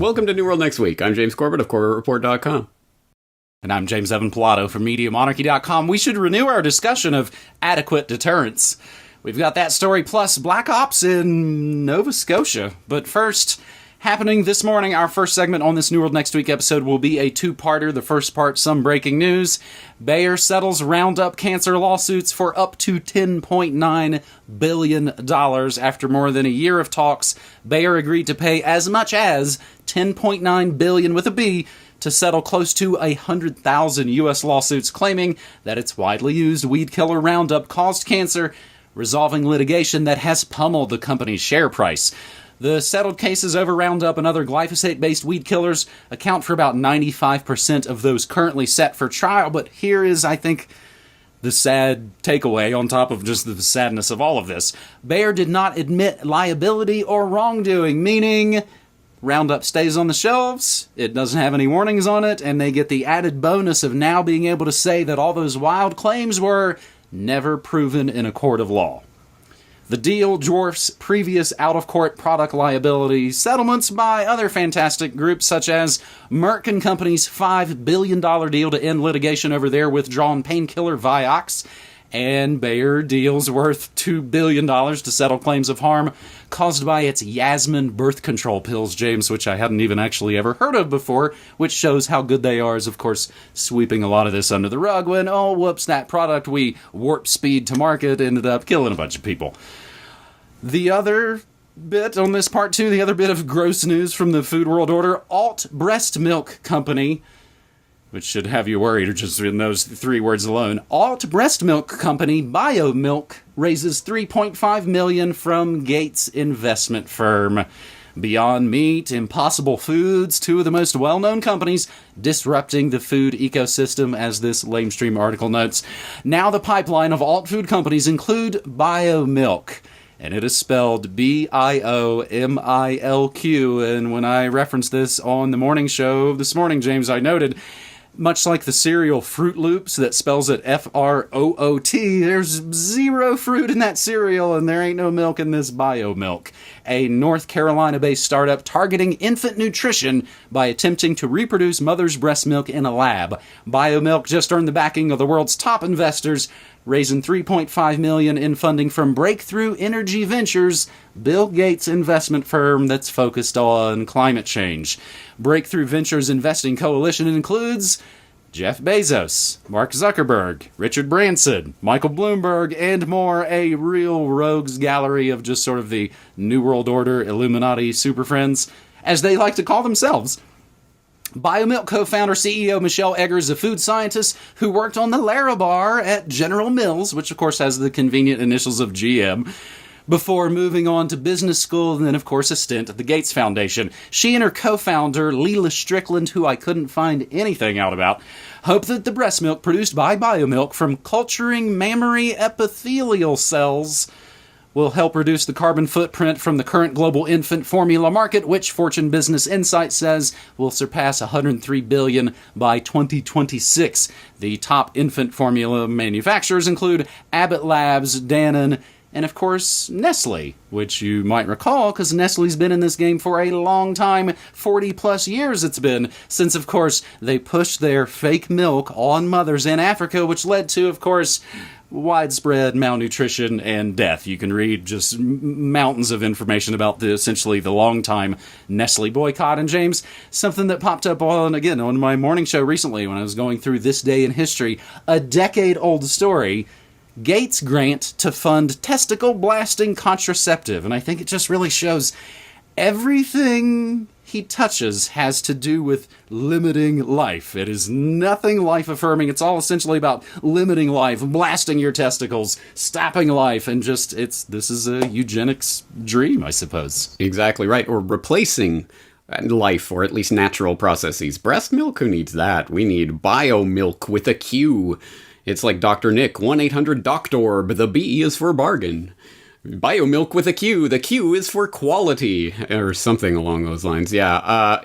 Welcome to New World Next Week. I'm James Corbett of corbettreport.com. And I'm James Evan Pilato from MediaMonarchy.com. We should renew our discussion of adequate deterrence. We've got that story plus Black Ops in Nova Scotia. But first, happening this morning, our first segment on this New World Next Week episode will be a two-parter. The first part, some breaking news. Bayer settles Roundup cancer lawsuits for up to $10.9 billion. After more than a year of talks, Bayer agreed to pay as much as $10.9 billion with a B to settle close to 100,000 U.S. lawsuits claiming that its widely used weed killer Roundup caused cancer, resolving litigation that has pummeled the company's share price. The settled cases over Roundup and other glyphosate-based weed killers account for about 95% of those currently set for trial, but here is, I think, the sad takeaway on top of just the sadness of all of this. Bayer did not admit liability or wrongdoing, meaning Roundup stays on the shelves, it doesn't have any warnings on it, and they get the added bonus of now being able to say that all those wild claims were never proven in a court of law. The deal dwarfs previous out-of-court product liability settlements by other fantastic groups such as Merck & Company's $5 billion deal to end litigation over their withdrawn painkiller Vioxx, and Bayer deals worth $2 billion to settle claims of harm caused by its Yasmin birth control pills, James, which I hadn't even actually ever heard of before, which shows how good they are, is of course sweeping a lot of this under the rug when, oh, whoops, that product we warp speed to market ended up killing a bunch of people. The other bit on this part two, the other bit of gross news from the Food World Order, Alt Breastmilk Company, which should have you worried, or just in those three words alone. Alt Breastmilk Company, BioMilk, raises $3.5 million from Gates investment firm. Beyond Meat, Impossible Foods, two of the most well-known companies disrupting the food ecosystem, as this lamestream article notes. Now the pipeline of alt food companies include BioMilk, and it is spelled B-I-O-M-I-L-Q, and when I referenced this on the morning show this morning, James, I noted, much like the cereal Fruit Loops that spells it F-R-O-O-T, there's zero fruit in that cereal, and there ain't no milk in this BioMilk, a North Carolina-based startup targeting infant nutrition by attempting to reproduce mother's breast milk in a lab. BioMilk just earned the backing of the world's top investors, raising $3.5 million in funding from Breakthrough Energy Ventures, Bill Gates' investment firm that's focused on climate change. Breakthrough Ventures investing coalition includes Jeff Bezos, Mark Zuckerberg, Richard Branson, Michael Bloomberg, and more, a real rogues gallery of just sort of the New World Order Illuminati super friends, as they like to call themselves. BioMilk co-founder CEO Michelle Eggers, a food scientist who worked on the Larabar at General Mills, which of course has the convenient initials of GM, before moving on to business school and then of course a stint at the Gates Foundation. She and her co-founder, Leela Strickland, who I couldn't find anything out about, hope that the breast milk produced by BioMilk from culturing mammary epithelial cells will help reduce the carbon footprint from the current global infant formula market, which Fortune Business Insight says will surpass $103 billion by 2026. The top infant formula manufacturers include Abbott Labs, Dannon, and of course Nestle, which you might recall because Nestle's been in this game for a long time, 40 plus years it's been, since of course they pushed their fake milk on mothers in Africa, which led to, of course, widespread malnutrition and death. You can read just mountains of information about essentially the long-time Nestle boycott. And James, something that popped up on my morning show recently when I was going through this day in history, a decade-old story, Gates grant to fund testicle-blasting contraceptive. And I think it just really shows everything he touches has to do with limiting life. It is nothing life-affirming. It's all essentially about limiting life, blasting your testicles, stopping life, and this is a eugenics dream, I suppose. Exactly right, or replacing life, or at least natural processes. Breast milk, who needs that? We need BioMilk with a Q. It's like Dr. Nick, 1-800-DOCTORB, the B is for bargain. BioMilk with a Q. The Q is for quality, or something along those lines. Yeah.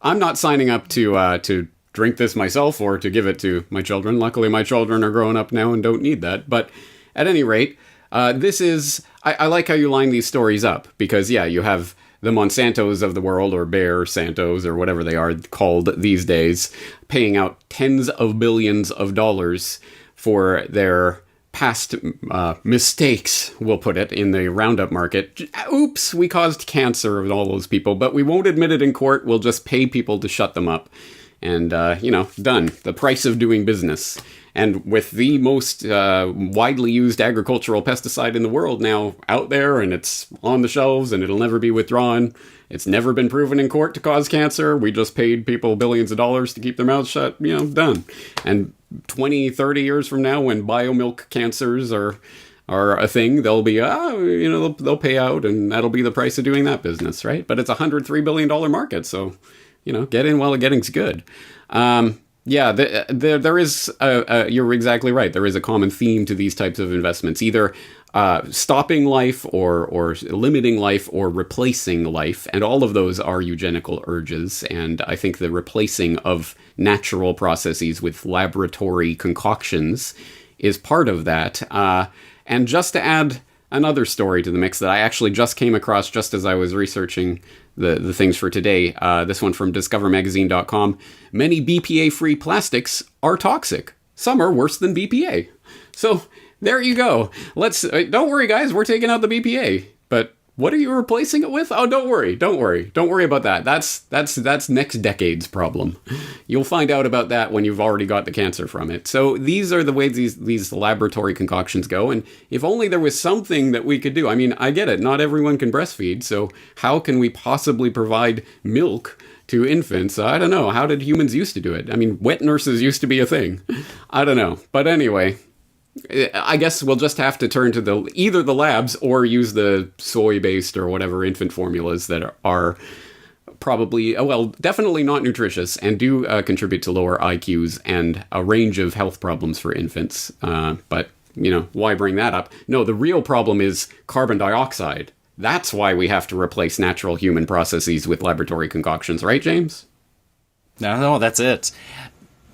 I'm not signing up to drink this myself or to give it to my children. Luckily, my children are growing up now and don't need that. But at any rate, this is... I like how you line these stories up because, yeah, you have the Monsantos of the world, or Bayer Santos, or whatever they are called these days, paying out tens of billions of dollars for their past mistakes, we'll put it, in the Roundup market. Oops, we caused cancer of all those people, but we won't admit it in court. We'll just pay people to shut them up. And, done. The price of doing business. And with the most widely used agricultural pesticide in the world now out there, and it's on the shelves, and it'll never be withdrawn. It's never been proven in court to cause cancer. We just paid people billions of dollars to keep their mouths shut. Done. And 20, 30 years from now, when biomilk cancers are a thing, they'll be, they'll pay out, and that'll be the price of doing that business, right? But it's a $103 billion market, so, get in while the getting's good. There is, you're exactly right. There is a common theme to these types of investments, either stopping life or limiting life or replacing life. And all of those are eugenical urges. And I think the replacing of natural processes with laboratory concoctions is part of that. And just to add another story to the mix that I actually just came across just as I was researching the things for today. This one from discovermagazine.com. Many BPA-free plastics are toxic. Some are worse than BPA. So there you go. Don't worry, guys. We're taking out the BPA. But what are you replacing it with? Oh, don't worry about that. That's next decade's problem. You'll find out about that when you've already got the cancer from it. So these are the ways these laboratory concoctions go. And if only there was something that we could do. I mean, I get it. Not everyone can breastfeed. So how can we possibly provide milk to infants? I don't know. How did humans used to do it? I mean, wet nurses used to be a thing. I don't know. But anyway, I guess we'll just have to turn to either the labs or use the soy-based or whatever infant formulas that are probably, definitely not nutritious and do contribute to lower IQs and a range of health problems for infants. But, why bring that up? No, the real problem is carbon dioxide. That's why we have to replace natural human processes with laboratory concoctions, right, James? No, that's it.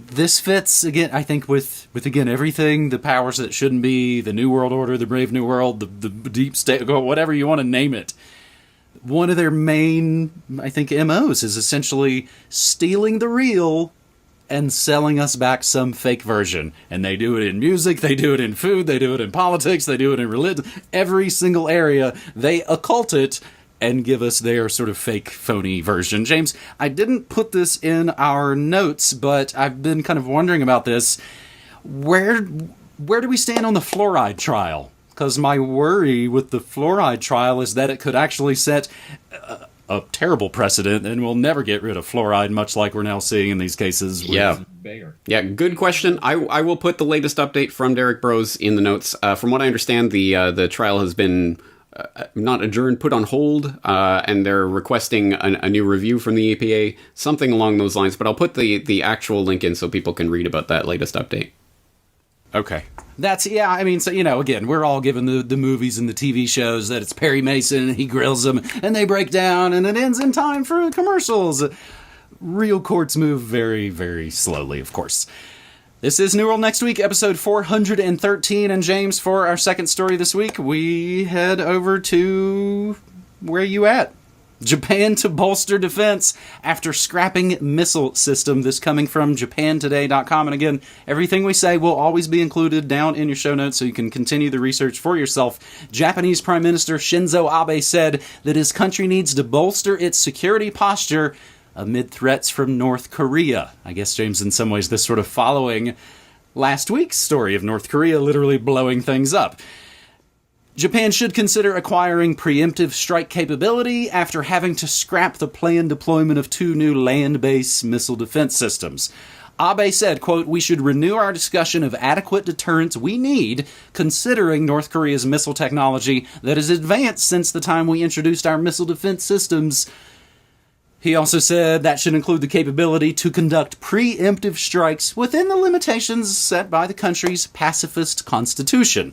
This fits, again, I think, with everything, the powers that shouldn't be, the New World Order, the Brave New World, the Deep State, whatever you want to name it. One of their main, I think, MOs is essentially stealing the real and selling us back some fake version. And they do it in music, they do it in food, they do it in politics, they do it in religion. Every single area, they occult it and give us their sort of fake, phony version. James, I didn't put this in our notes, but I've been kind of wondering about this. Where do we stand on the fluoride trial? Because my worry with the fluoride trial is that it could actually set a terrible precedent, and we'll never get rid of fluoride, much like we're now seeing in these cases with Bayer. Yeah, good question. I will put the latest update from Derek Bros in the notes. From what I understand, the trial has been not adjourned, put on hold, and they're requesting a new review from the EPA, something along those lines. But I'll put the actual link in so people can read about that latest update. Okay. Again, we're all given the movies and the TV shows that it's Perry Mason, and he grills them, and they break down, and it ends in time for commercials. Real courts move very, very slowly, of course. This is New World Next Week, episode 413, and James, for our second story this week, we head over to... where you at? Japan to bolster defense after scrapping missile system. This coming from japantoday.com. And again, everything we say will always be included down in your show notes so you can continue the research for yourself. Japanese Prime Minister Shinzo Abe said that his country needs to bolster its security posture amid threats from North Korea. I guess, James, in some ways, this sort of following last week's story of North Korea literally blowing things up. Japan should consider acquiring preemptive strike capability after having to scrap the planned deployment of 2 new land-based missile defense systems. Abe said, quote, "We should renew our discussion of adequate deterrence we need, considering North Korea's missile technology that has advanced since the time we introduced our missile defense systems." He also said that should include the capability to conduct preemptive strikes within the limitations set by the country's pacifist constitution.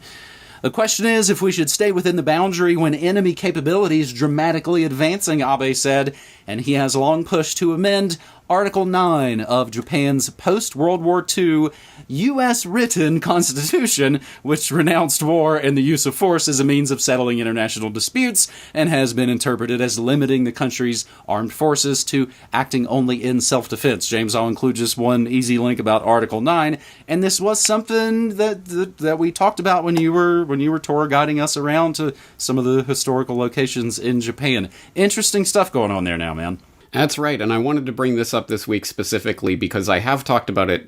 The question is if we should stay within the boundary when enemy capability is dramatically advancing, Abe said, and he has long pushed to amend Article 9 of Japan's post-World War II U.S. written constitution, which renounced war and the use of force as a means of settling international disputes, and has been interpreted as limiting the country's armed forces to acting only in self-defense. James, I'll include just one easy link about Article 9, and this was something that we talked about when you were tour guiding us around to some of the historical locations in Japan. Interesting stuff going on there now, man. That's right, and I wanted to bring this up this week specifically because I have talked about it,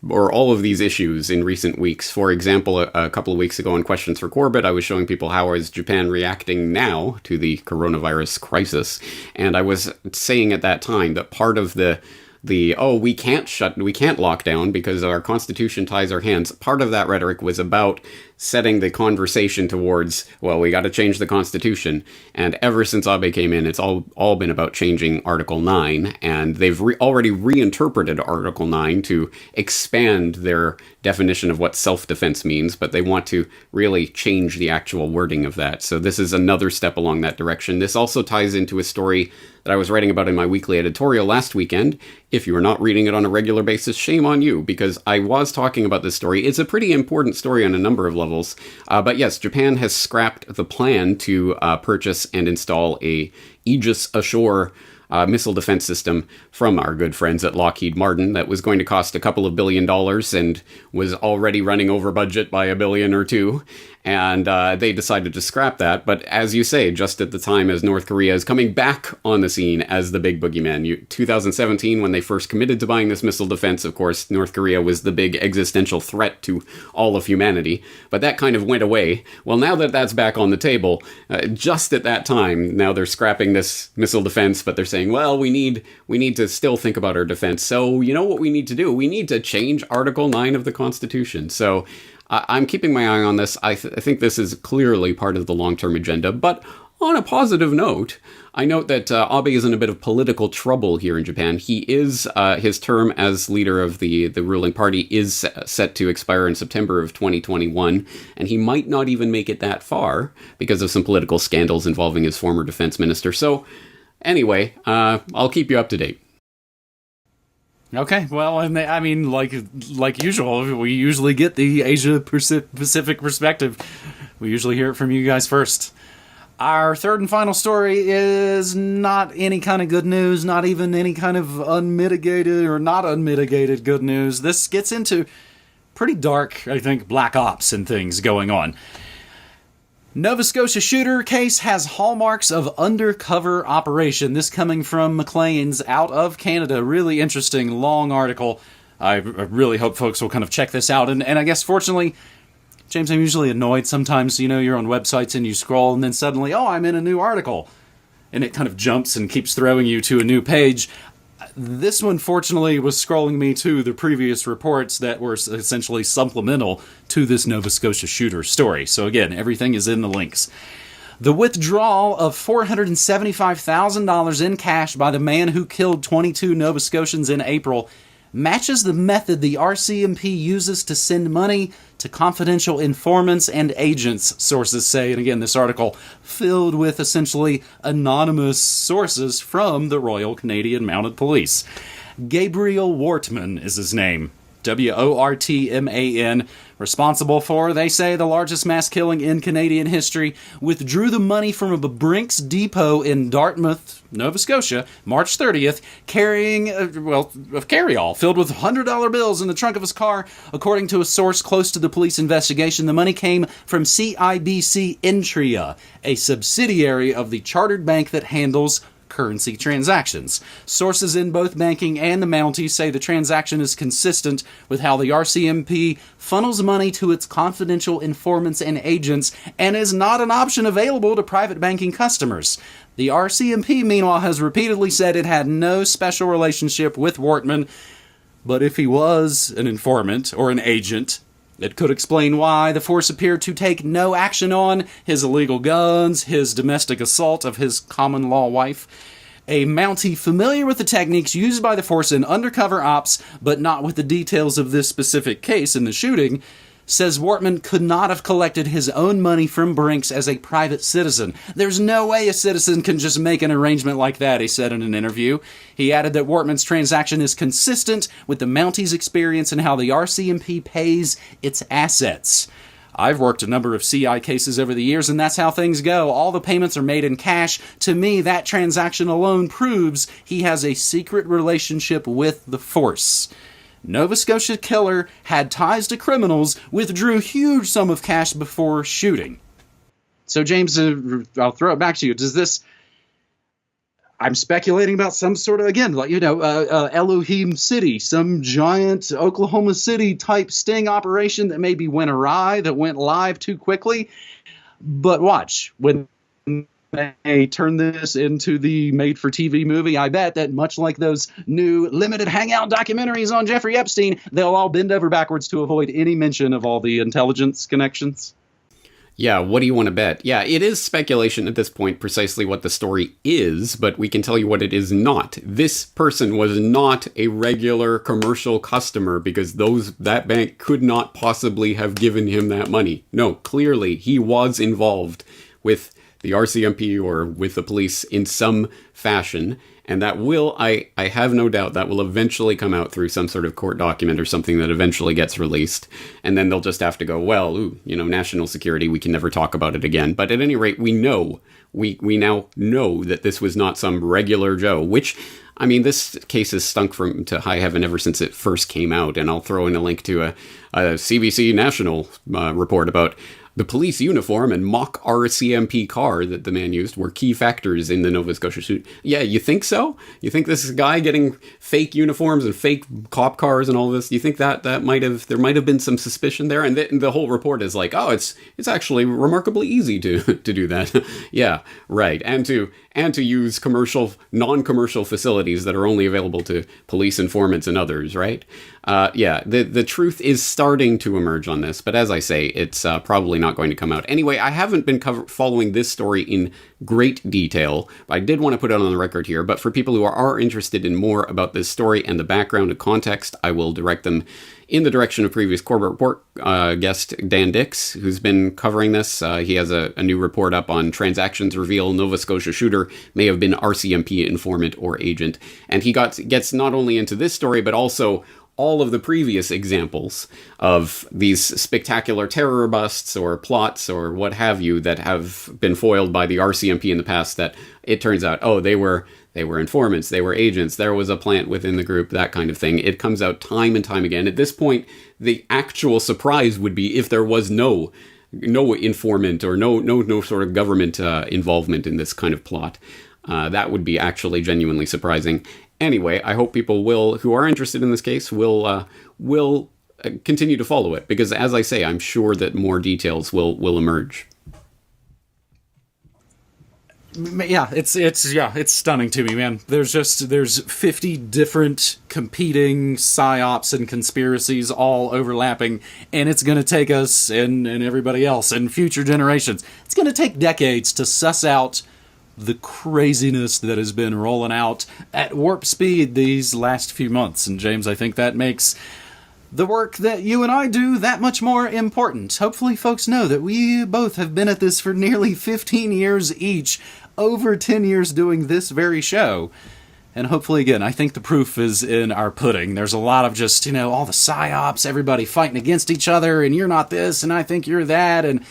all of these issues in recent weeks. For example, a couple of weeks ago in Questions for Corbett, I was showing people how is Japan reacting now to the coronavirus crisis, and I was saying at that time that part of we can't lock down because our constitution ties our hands. Part of that rhetoric was about setting the conversation towards, well, we got to change the constitution. And ever since Abe came in, it's all been about changing Article 9, and they've already reinterpreted Article 9 to expand their definition of what self-defense means, but they want to really change the actual wording of that. So this is another step along that direction. This also ties into a story that I was writing about in my weekly editorial last weekend. If you are not reading it on a regular basis, shame on you, because I was talking about this story. It's a pretty important story on a number of levels. But yes, Japan has scrapped the plan to purchase and install a Aegis Ashore missile defense system from our good friends at Lockheed Martin that was going to cost a couple of $1 billion and was already running over budget by $1 billion or $2 billion. And they decided to scrap that. But as you say, just at the time as North Korea is coming back on the scene as the big boogeyman. 2017, when they first committed to buying this missile defense, of course, North Korea was the big existential threat to all of humanity. But that kind of went away. Well, now that that's back on the table, just at that time, now they're scrapping this missile defense, but they're saying, well, we need to still think about our defense. So you know what we need to do? We need to change Article 9 of the Constitution. So I'm keeping my eye on this. I think this is clearly part of the long-term agenda. But on a positive note, I note that Abe is in a bit of political trouble here in Japan. He is his term as leader of the ruling party is set to expire in September of 2021, and he might not even make it that far because of some political scandals involving his former defense minister. So anyway, I'll keep you up to date. Okay, well, and I mean, like usual, we usually get the Asia Pacific perspective. We usually hear it from you guys first. Our third and final story is not any kind of good news, not even any kind of unmitigated or not unmitigated good news. This gets into pretty dark, I think, black ops and things going on. Nova Scotia shooter case has hallmarks of undercover operation. This coming from Maclean's out of Canada. Really interesting, long article. I really hope folks will kind of check this out. And I guess, fortunately, James, I'm usually annoyed sometimes. You know, you're on websites and you scroll and then suddenly, oh, I'm in a new article. And it kind of jumps and keeps throwing you to a new page. This one, fortunately, was scrolling me to the previous reports that were essentially supplemental to this Nova Scotia shooter story. So again, everything is in the links. The withdrawal of $475,000 in cash by the man who killed 22 Nova Scotians in April matches the method the RCMP uses to send money to confidential informants and agents, sources say. And again, this article filled with essentially anonymous sources from the Royal Canadian Mounted Police. Gabriel Wortman is his name. Wortman, responsible for, they say, the largest mass killing in Canadian history, withdrew the money from a Brinks depot in Dartmouth, Nova Scotia, March 30th, carrying a carry-all filled with $100 bills in the trunk of his car. According to a source close to the police investigation, the money came from CIBC Intria, a subsidiary of the chartered bank that handles currency transactions. Sources in both banking and the Mounties say the transaction is consistent with how the RCMP funnels money to its confidential informants and agents and is not an option available to private banking customers. The RCMP, meanwhile, has repeatedly said it had no special relationship with Wortman, but if he was an informant or an agent, it could explain why the force appeared to take no action on his illegal guns, his domestic assault of his common-law wife. A Mountie familiar with the techniques used by the force in undercover ops, but not with the details of this specific case in the shooting, says Wortman could not have collected his own money from Brinks as a private citizen. There's no way a citizen can just make an arrangement like that, he said in an interview. He added that Wortman's transaction is consistent with the Mounties' experience and how the RCMP pays its assets. I've worked a number of CI cases over the years, and that's how things go. All the payments are made in cash. To me, that transaction alone proves he has a secret relationship with the Force. Nova Scotia killer had ties to criminals, withdrew huge sum of cash before shooting. So, James, I'll throw it back to you. Does this... I'm speculating about some sort of, again, like, Elohim City, some giant Oklahoma City type sting operation that maybe went awry, that went live too quickly. But watch, when they turn this into the made-for-TV movie, I bet that much like those new limited hangout documentaries on Jeffrey Epstein, they'll all bend over backwards to avoid any mention of all the intelligence connections. Yeah, what do you want to bet? Yeah, it is speculation at this point precisely what the story is, but we can tell you what it is not. This person was not a regular commercial customer because that bank could not possibly have given him that money. No, clearly he was involved with the RCMP or with the police in some fashion, and that will, I have no doubt, that will eventually come out through some sort of court document or something that eventually gets released. And then they'll just have to go, well, national security, we can never talk about it again. But at any rate, we know, we now know that this was not some regular Joe, which, I mean, this case has stunk to high heaven ever since it first came out. And I'll throw in a link to a CBC National report about the police uniform and mock RCMP car that the man used were key factors in the Nova Scotia shoot. Yeah, you think so? You think this guy getting fake uniforms and fake cop cars and all this, you think that there might have been some suspicion there? And the whole report is like, oh, it's actually remarkably easy to do that. Yeah, right. And to use non-commercial facilities that are only available to police informants and others, right? Yeah, the truth is starting to emerge on this, but as I say, it's probably not going to come out. Anyway, I haven't been following this story in great detail. I did want to put it on the record here, but for people who are interested in more about this story and the background and context, I will direct them in the direction of previous Corbett Report guest Dan Dix, who's been covering this. He has a new report up on transactions reveal Nova Scotia shooter may have been RCMP informant or agent. And he gets not only into this story, but also all of the previous examples of these spectacular terror busts or plots or what have you that have been foiled by the RCMP in the past that it turns out, oh, they were informants, they were agents, there was a plant within the group, that kind of thing. It comes out time and time again. At this point, the actual surprise would be if there was no informant or no sort of government involvement in this kind of plot. That would be actually genuinely surprising. Anyway, I hope people who are interested in this case will continue to follow it, because as I say, I'm sure that more details will emerge. Yeah, it's stunning to me, man. There's 50 different competing psyops and conspiracies all overlapping, and it's going to take us and everybody else and future generations. It's going to take decades to suss out the craziness that has been rolling out at warp speed these last few months. And James, I think that makes the work that you and I do that much more important. Hopefully folks know that we both have been at this for nearly 15 years each, over 10 years doing this very show. And hopefully, again, I think the proof is in our pudding. There's a lot of just, all the psyops, everybody fighting against each other, and you're not this, and I think you're that, and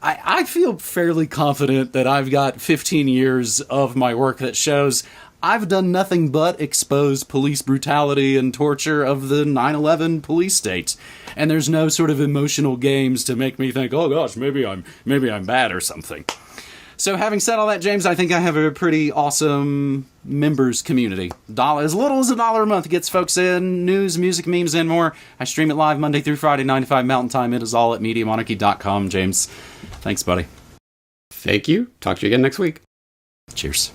I feel fairly confident that I've got 15 years of my work that shows I've done nothing but expose police brutality and torture of the 9/11 police state. And there's no sort of emotional games to make me think, oh gosh, maybe I'm bad or something. So having said all that, James, I think I have a pretty awesome members community. As little as $1 a month gets folks in, news, music, memes, and more. I stream it live Monday through Friday, 9 to 5 Mountain Time. It is all at MediaMonarchy.com. James, thanks, buddy. Thank you. Talk to you again next week. Cheers.